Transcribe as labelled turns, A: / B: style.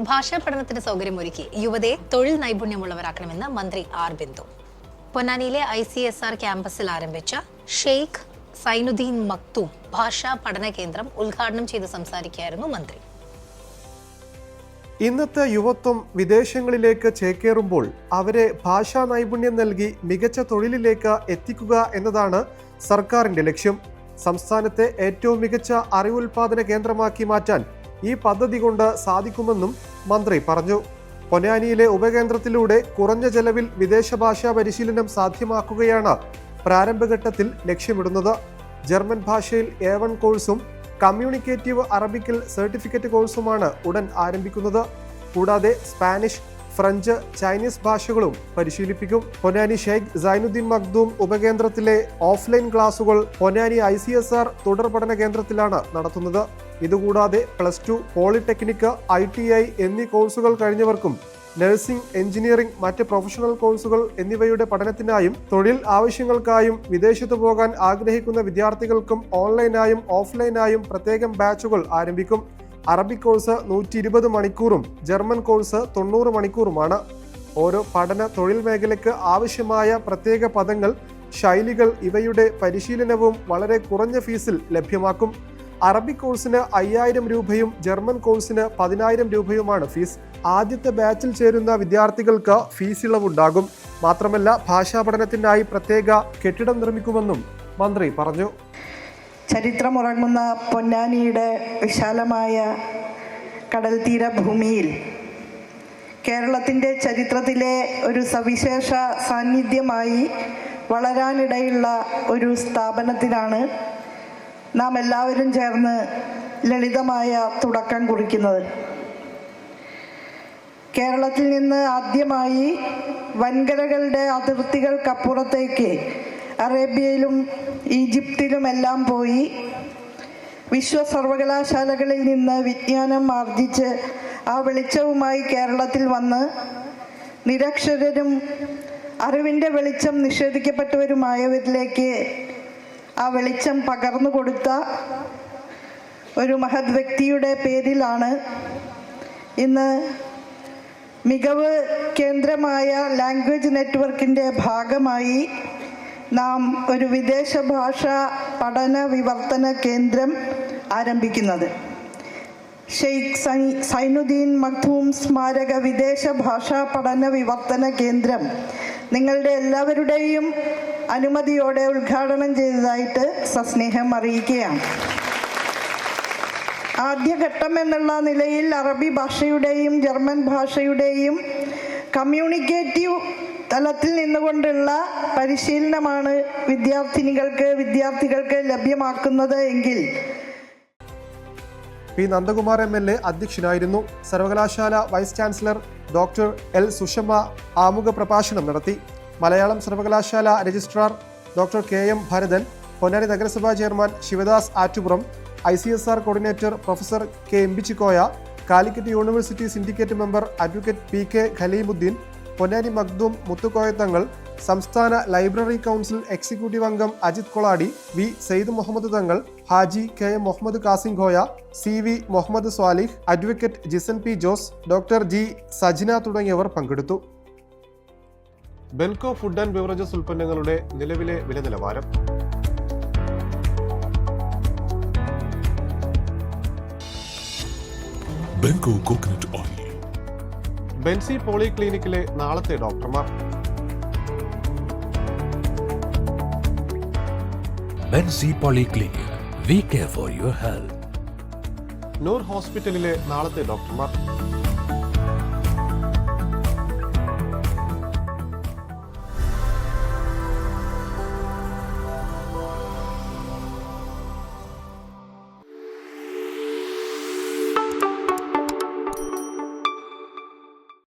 A: ഭാഷാ പഠനത്തിന് സൗകര്യമൊരുക്കി യുവതയെ തൊഴിൽ നൈപുണ്യമുള്ളവരാക്കണമെന്ന് മന്ത്രി ആർ ബിന്ദു. പൊന്നാനിയിലെ ICSR ക്യാമ്പസിൽ ആരംഭിച്ച ഷെയ്ഖ് സൈനുദ്ദീൻ മക്തൂം ഭാഷാ പഠന കേന്ദ്രം ഉദ്ഘാടനം ചെയ്ത് സംസാരിക്കുകയായിരുന്നു മന്ത്രി.
B: ഇന്നത്തെ യുവത്വം വിദേശങ്ങളിലേക്ക് ചേക്കേറുമ്പോൾ അവരെ ഭാഷാ നൈപുണ്യം നൽകി മികച്ച തൊഴിലിലേക്ക് എത്തിക്കുക എന്നതാണ് സർക്കാരിന്റെ ലക്ഷ്യം. സംസ്ഥാനത്തെ ഏറ്റവും മികച്ച അറിവുൽപാദന കേന്ദ്രമാക്കി മാറ്റാൻ ഈ പദ്ധതി കൊണ്ട് സാധിക്കുമെന്നും മന്ത്രി പറഞ്ഞു. പൊന്നാനിയിലെ ഉപകേന്ദ്രത്തിലൂടെ കുറഞ്ഞ ചെലവിൽ വിദേശ ഭാഷാ പരിശീലനം സാധ്യമാക്കുകയാണ് പ്രാരംഭഘട്ടത്തിൽ ലക്ഷ്യമിടുന്നത്. ജർമ്മൻ ഭാഷയിൽ A1 കോഴ്സും കമ്മ്യൂണിക്കേറ്റീവ് അറബിക്കിൽ സർട്ടിഫിക്കറ്റ് കോഴ്സുമാണ് ഉടൻ ആരംഭിക്കുന്നത്. കൂടാതെ സ്പാനിഷ്, ഫ്രഞ്ച്, ചൈനീസ് ഭാഷകളും പരിശീലിപ്പിക്കും. പൊന്നാനി ഷെയ്ഖ് സൈനുദ്ദീൻ മക്തൂം ഉപകേന്ദ്രത്തിലെ ഓഫ്ലൈൻ ക്ലാസുകൾ പൊന്നാനി ICSR തുടർ പഠന കേന്ദ്രത്തിലാണ് നടത്തുന്നത്. ഇതുകൂടാതെ +2, പോളിടെക്നിക്, ITI എന്നീ കോഴ്സുകൾ കഴിഞ്ഞവർക്കും നഴ്സിംഗ്, എഞ്ചിനീയറിംഗ്, മറ്റ് പ്രൊഫഷണൽ കോഴ്സുകൾ എന്നിവയുടെ പഠനത്തിനായും തൊഴിൽ ആവശ്യങ്ങൾക്കായും വിദേശത്ത് പോകാൻ ആഗ്രഹിക്കുന്ന വിദ്യാർത്ഥികൾക്കും ഓൺലൈനായും ഓഫ്ലൈനായും പ്രത്യേകം ബാച്ചുകൾ ആരംഭിക്കും. അറബിക് കോഴ്സ് 120 മണിക്കൂറും ജർമ്മൻ കോഴ്സ് 90 മണിക്കൂറുമാണ്. ഓരോ പഠന തൊഴിൽ മേഖലയ്ക്ക് ആവശ്യമായ പ്രത്യേക പദങ്ങൾ, ശൈലികൾ ഇവയുടെ പരിശീലനവും വളരെ കുറഞ്ഞ ഫീസിൽ ലഭ്യമാക്കും. അറബിക് കോഴ്സിന് 5000 രൂപയും ജർമ്മൻ കോഴ്സിന് 10000 രൂപയുമാണ് ഫീസ്. ആദ്യത്തെ ബാച്ചിൽ ചേരുന്ന വിദ്യാർത്ഥികൾക്ക് ഫീസ് ഇളവുണ്ടാകും. മാത്രമല്ല ഭാഷാ പഠനത്തിനായി പ്രത്യേക കെട്ടിടം നിർമ്മിക്കുമെന്നും മന്ത്രി പറഞ്ഞു.
C: ചരിത്രമുറങ്ങുന്ന പൊന്നാനിയുടെ വിശാലമായ കടൽ തീര ഭൂമിയിൽ കേരളത്തിൻ്റെ ചരിത്രത്തിലെ ഒരു സവിശേഷ സാന്നിധ്യമായി വളരാനിടയുള്ള ഒരു സ്ഥാപനത്തിനാണ് നാം എല്ലാവരും ചേർന്ന് ലളിതമായ തുടക്കം കുറിക്കുന്നത്. കേരളത്തിൽ നിന്ന് ആദ്യമായി വൻകരകളുടെ അതിർത്തികൾക്കപ്പുറത്തേക്ക് അറേബ്യയിലും ഈജിപ്തിലുമെല്ലാം പോയി സർവകലാശാലകളിൽ നിന്ന് വിജ്ഞാനം ആർജിച്ച് ആ വെളിച്ചവുമായി കേരളത്തിൽ വന്ന് നിരക്ഷരരും അറിവിൻ്റെ വെളിച്ചം നിഷേധിക്കപ്പെട്ടവരുമായവരിലേക്ക് ആ വെളിച്ചം പകർന്നു കൊടുത്ത ഒരു മഹത് വ്യക്തിയുടെ പേരിലാണ് ഇന്ന് മികവ് കേന്ദ്രമായ ലാംഗ്വേജ് നെറ്റ്വർക്കിൻ്റെ ഭാഗമായി നാം ഒരു വിദേശ ഭാഷാ പഠന വിവർത്തന കേന്ദ്രം ആരംഭിക്കുന്നത്. ഷെയ്ഖ് സൈനുദ്ദീൻ മക്തൂം സ്മാരക വിദേശ ഭാഷാ പഠന വിവർത്തന കേന്ദ്രം നിങ്ങളുടെ എല്ലാവരുടെയും അനുമതിയോടെ ഉദ്ഘാടനം ചെയ്തതായിട്ട് സസ്നേഹം അറിയിക്കുകയാണ്. ആദ്യഘട്ടം എന്നുള്ള നിലയിൽ അറബി ഭാഷയുടെയും ജർമ്മൻ ഭാഷയുടെയും കമ്മ്യൂണിക്കേറ്റീവ് തലത്തിൽ നിന്നുകൊണ്ടുള്ള പരിശീലനമാണ് വിദ്യാർത്ഥികൾക്ക് ലഭ്യമാക്കുന്നത് എങ്കിൽ
B: പി. നന്ദകുമാർ MLA അധ്യക്ഷനായിരുന്നു. സർവകലാശാല vice chancellor doctor L. Sushama ആമുഖ പ്രഭാഷണം നടത്തി. മലയാളം സർവകലാശാല registrar doctor KM Bharathan, Ponnani നഗരസഭാ chairman Shivadas Attupuram, ICSR coordinator professor K. Embichikoya, Calicut university syndicate member advocate PK Khaleemuddeen, Ponnani Makhdoom Muthukoyathangal, സംസ്ഥാന ലൈബ്രറി കൗൺസിൽ എക്സിക്യൂട്ടീവ് അംഗം Ajith Koladi, V. Syed Muhammad Thangal, Haji KM Muhammad Kasimkoya, CV Muhammad Swalih, advocate Jisan P. Jose, doctor G. Sajina തുടങ്ങിയവർ പങ്കെടുത്തു. ബെൻകോ ഫുഡ് ആൻഡ് ബിവറേജസ് ഉൽപ്പന്നങ്ങളുടെ നിലവിലെ വില നിലവാരം.
D: Benco coconut oil.
B: ബെൻസി പോളിക്ലിനിക്കിലെ നാളത്തെ ഡോക്ടർമാർ.
D: Benzy polyclinic, we care for your health.
B: Noor ഹോസ്പിറ്റലിലെ നാളത്തെ ഡോക്ടർമാർ.